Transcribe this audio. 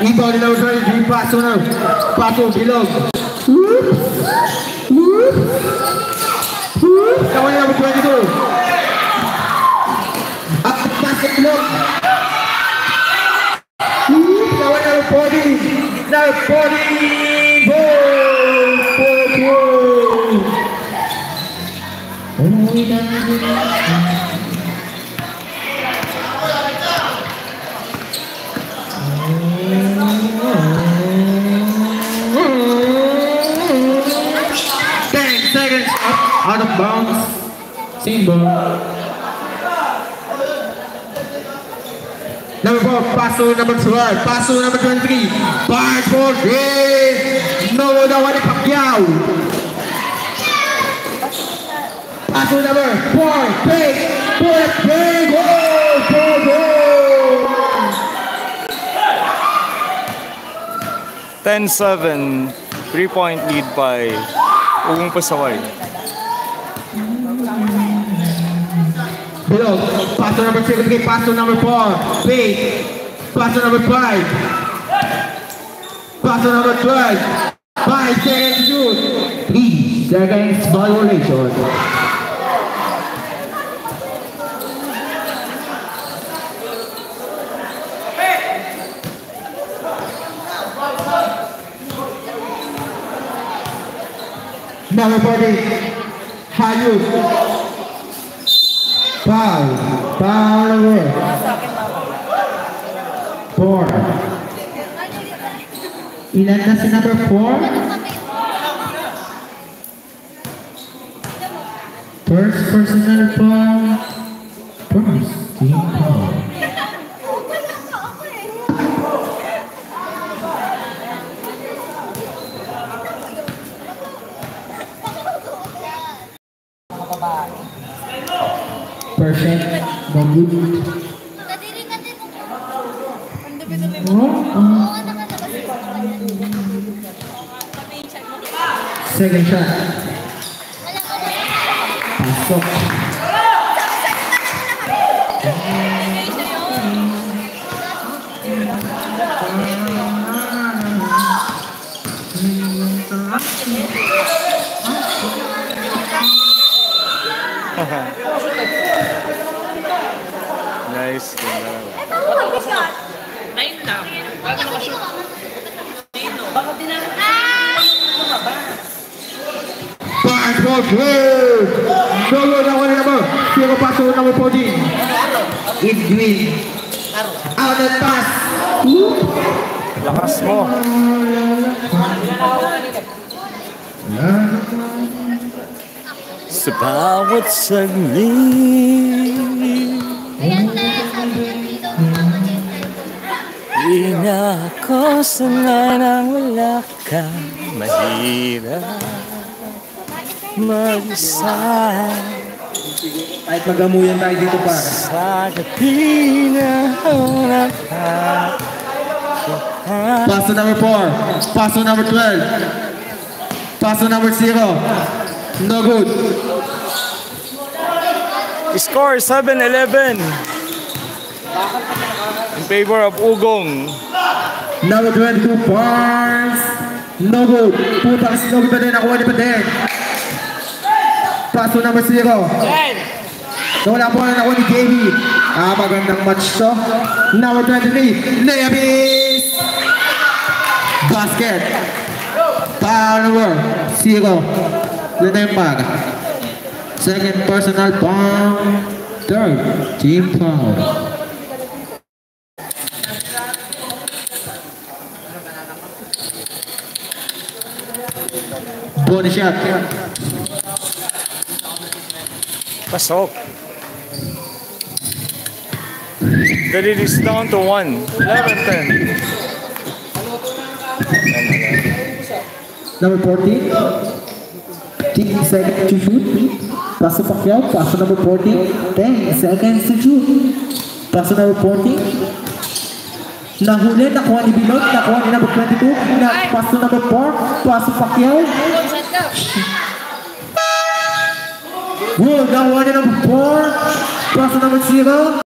Rebound in number 23, Paso now. Paso, Bilog. Kawan number 22. Up the basket, Bilog. Kawan number 40. Number 40. Goal! 10 seconds out of bounds. Same ball. Number 4, Paso number 12, Paso number 23, Bart for three. No, Manny Pacquiao. Paso number 4, big, goal. 10-7, 3-point lead by Ugong Pasaway. Bilog, Paso number 6, Paso number 4, big, Paso number 5, Paso number 12, 5 seconds shoot, 3 seconds violation. Number 40, Hayut. Foul away. 4. Ilan na si number 4? First personal foul. First team foul. Perfect. Bagus. Second shot. Masuk. Nice. Basketball good. Solo na wala naman. Pero paso number 14. In green. Out and pass. Lakas mo. Sa bawat saglit, di na ako sanay nang wala ka. Mahirap mag-isa Kahit magamuyan tayo dito pa. sa gabi na naka. Paso number 4. Paso number 12. Paso number 0. No good. Score 7-11 in favor of Ugong. Number 22, Barnes. No good. Puta kasi no good pa din. Nakuha ni Paden. Paso number 0. Nawala po na nakuha ni JB. Magandang match to. Number 23, Levis. Basket. Foul number 0. Lemag. Second personal foul. Third team foul. Bonus shot. Pasok. That it is down to 1. 11-10. Number 14. 10 seconds to shoot. Paso Pacquiao. Paso number 14. 10 seconds to shoot. Paso number 14. Nahuli. Nakuha ni Bilog. Nakuha ni number 22. Paso number 4. Paso Pacquiao. Nakuha ni number 4. Paso number 0.